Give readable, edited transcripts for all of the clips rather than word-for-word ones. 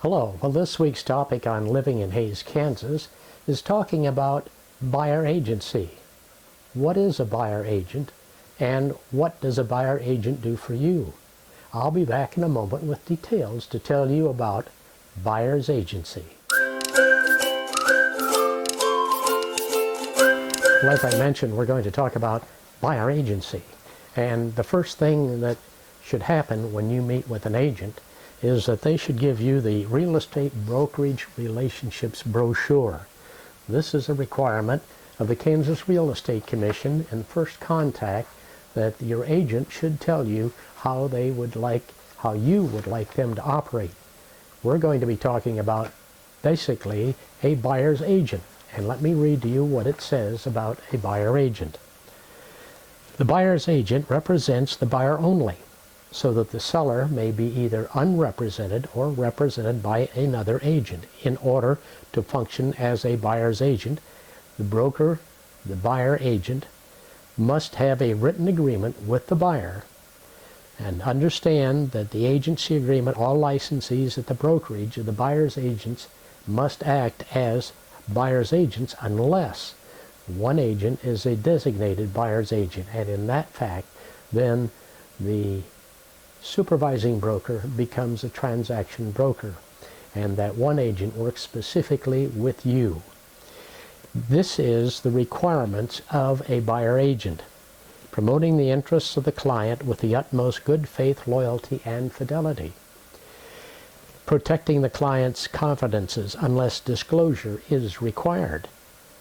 Hello. Well, this week's topic on living in Hays, Kansas is talking about buyer agency. What is a buyer agent and what does a buyer agent do for you? I'll be back in a moment with details to tell you about buyer's agency. Well, as I mentioned, we're going to talk about buyer agency. And the first thing that should happen when you meet with an agent is that they should give you the Real Estate Brokerage Relationships Brochure. This is a requirement of the Kansas Real Estate Commission and first contact that your agent should tell you how you would like them to operate. We're going to be talking about basically a buyer's agent. And let me read to you what it says about a buyer agent. The buyer's agent represents the buyer only, so that the seller may be either unrepresented or represented by another agent. In order to function as a buyer's agent, the broker, the buyer agent, must have a written agreement with the buyer and understand that the agency agreement, all licensees at the brokerage of the buyer's agents must act as buyer's agents unless one agent is a designated buyer's agent, and in that fact, then the supervising broker becomes a transaction broker, and that one agent works specifically with you. This is the requirements of a buyer agent: promoting the interests of the client with the utmost good faith, loyalty, and fidelity; protecting the client's confidences unless disclosure is required;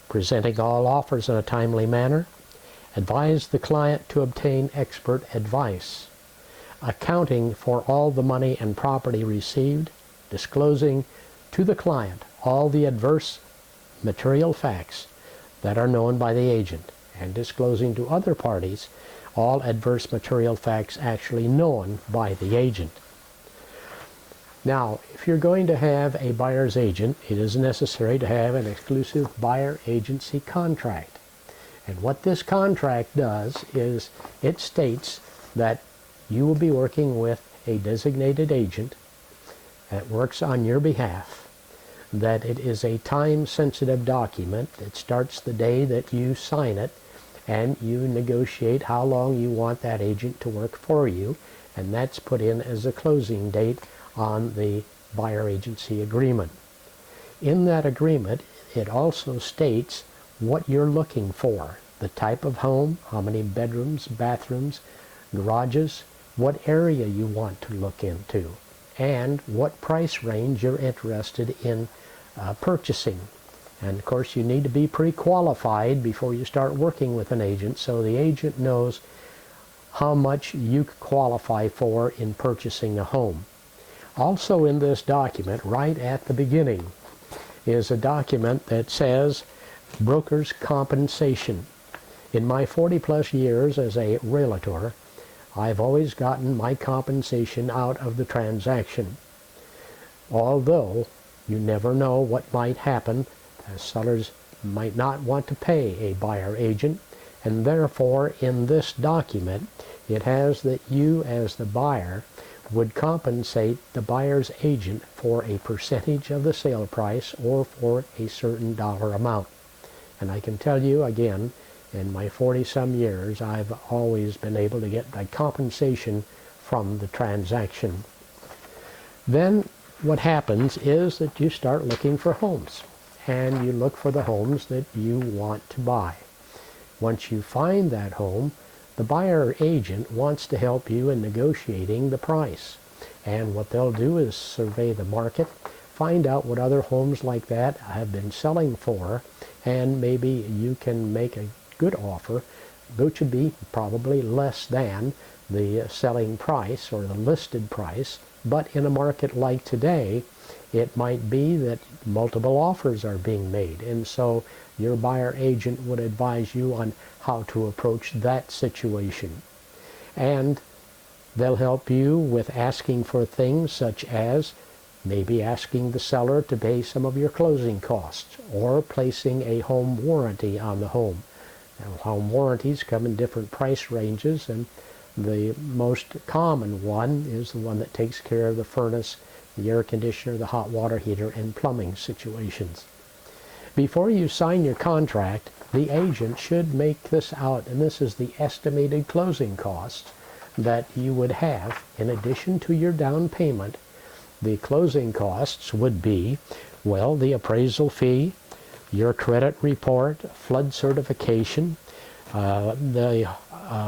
presenting all offers in a timely manner; advise the client to obtain expert advice; accounting for all the money and property received; disclosing to the client all the adverse material facts that are known by the agent, and disclosing to other parties all adverse material facts actually known by the agent. Now, if you're going to have a buyer's agent, it is necessary to have an exclusive buyer agency contract. And what this contract does is it states that you will be working with a designated agent that works on your behalf, that it is a time-sensitive document that starts the day that you sign it, and you negotiate how long you want that agent to work for you, and that's put in as a closing date on the buyer agency agreement. In that agreement, it also states what you're looking for: the type of home, how many bedrooms, bathrooms, garages, what area you want to look into, and what price range you're interested in purchasing. And of course, you need to be pre-qualified before you start working with an agent, so the agent knows how much you qualify for in purchasing a home. Also in this document, right at the beginning, is a document that says broker's compensation. In my 40-plus years as a realtor, I've always gotten my compensation out of the transaction. Although you never know what might happen, as sellers might not want to pay a buyer agent, and therefore in this document it has that you as the buyer would compensate the buyer's agent for a percentage of the sale price or for a certain dollar amount. And I can tell you again, in my 40-some years, I've always been able to get my compensation from the transaction. Then what happens is that you start looking for homes, and you look for the homes that you want to buy. Once you find that home, the buyer agent wants to help you in negotiating the price. And what they'll do is survey the market, find out what other homes like that have been selling for, and maybe you can make a good offer, which would be probably less than the selling price or the listed price. But in a market like today, it might be that multiple offers are being made, and so your buyer agent would advise you on how to approach that situation. And they'll help you with asking for things such as maybe asking the seller to pay some of your closing costs, or placing a home warranty on the home. Now, home warranties come in different price ranges, and the most common one is the one that takes care of the furnace the air conditioner, the hot water heater, and plumbing situations. Before you sign your contract, the agent should make this out, and this is the estimated closing costs that you would have in addition to your down payment. The closing costs would be, well, the appraisal fee, your credit report, flood certification, the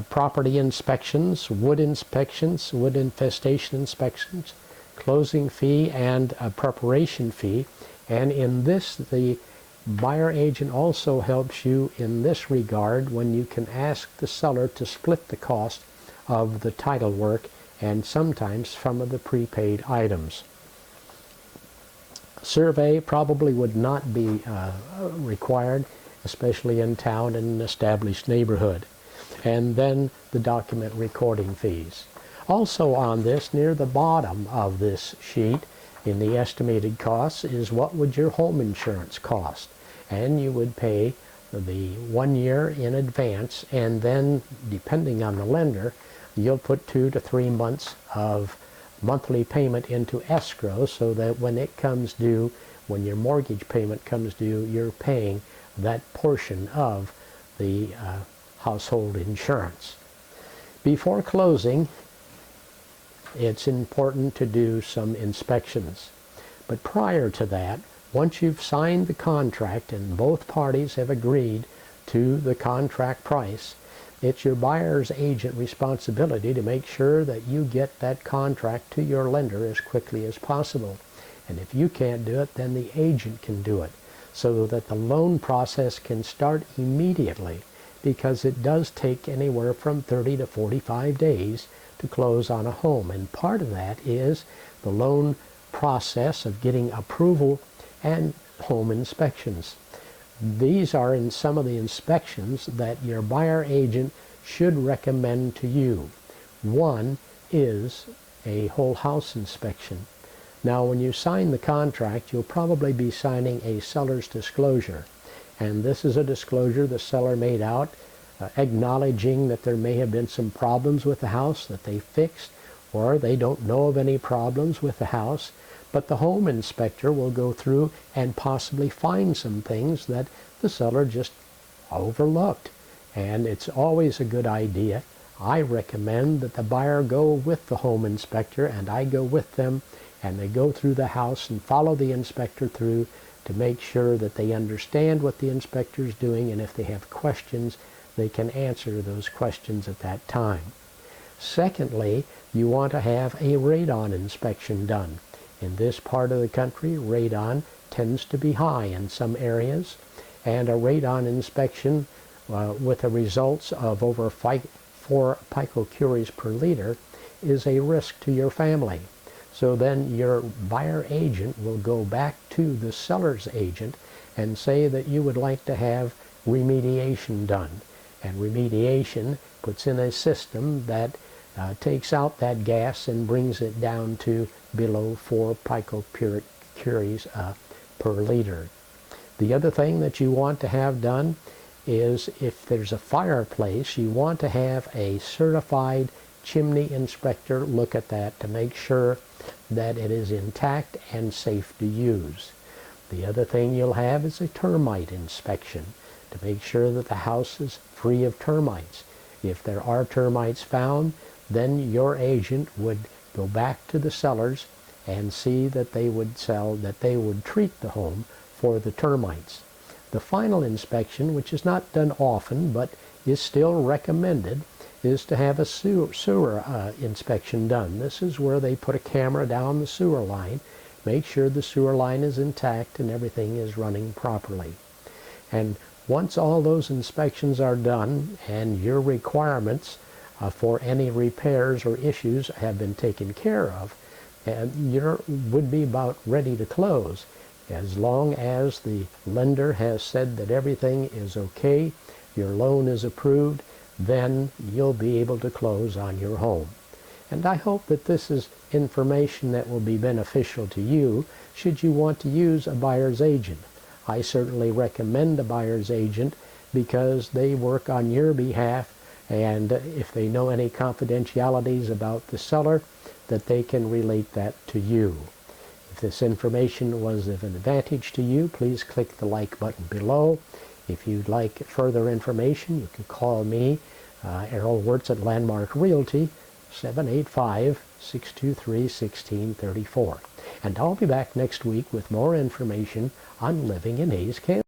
property inspections, wood infestation inspections, closing fee, and a preparation fee. And in this, the buyer agent also helps you in this regard when you can ask the seller to split the cost of the title work and sometimes some of the prepaid items. Survey probably would not be required, especially in town and an established neighborhood. And then the document recording fees. Also on this, near the bottom of this sheet, in the estimated costs, is what would your home insurance cost. And you would pay the 1 year in advance, and then, depending on the lender, you'll put 2 to 3 months of monthly payment into escrow so that when it comes due, when your mortgage payment comes due, you're paying that portion of the household insurance. Before closing, it's important to do some inspections. But prior to that, once you've signed the contract and both parties have agreed to the contract price, it's your buyer's agent responsibility to make sure that you get that contract to your lender as quickly as possible. And if you can't do it, then the agent can do it, so that the loan process can start immediately, because it does take anywhere from 30 to 45 days to close on a home. And part of that is the loan process of getting approval and home inspections. These are in some of the inspections that your buyer agent should recommend to you. One is a whole house inspection. Now, when you sign the contract, you'll probably be signing a seller's disclosure. And this is a disclosure the seller made out, acknowledging that there may have been some problems with the house that they fixed, or they don't know of any problems with the house. But the home inspector will go through and possibly find some things that the seller just overlooked. And it's always a good idea. I recommend that the buyer go with the home inspector, and I go with them, and they go through the house and follow the inspector through to make sure that they understand what the inspector is doing, and if they have questions, they can answer those questions at that time. Secondly, you want to have a radon inspection done. In this part of the country, radon tends to be high in some areas, and a radon inspection with the results of over 4 picocuries per liter is a risk to your family. So then your buyer agent will go back to the seller's agent and say that you would like to have remediation done. And remediation puts in a system that takes out that gas and brings it down to below 4 picocuries per liter. The other thing that you want to have done is, if there's a fireplace, you want to have a certified chimney inspector look at that to make sure that it is intact and safe to use. The other thing you'll have is a termite inspection to make sure that the house is free of termites. If there are termites found, then your agent would go back to the sellers and see that they would treat the home for the termites. The final inspection, which is not done often but is still recommended, is to have a sewer inspection done. This is where they put a camera down the sewer line, make sure the sewer line is intact and everything is running properly. And once all those inspections are done and your requirements for any repairs or issues have been taken care of, and you would be about ready to close. As long as the lender has said that everything is okay, your loan is approved, then you'll be able to close on your home. And I hope that this is information that will be beneficial to you should you want to use a buyer's agent. I certainly recommend a buyer's agent because they work on your behalf, and if they know any confidentialities about the seller, that they can relate that to you. If this information was of an advantage to you, please click the like button below. If you'd like further information, you can call me, Errol Wirtz at Landmark Realty, 785-623-1634. And I'll be back next week with more information on living in Hays, Kansas.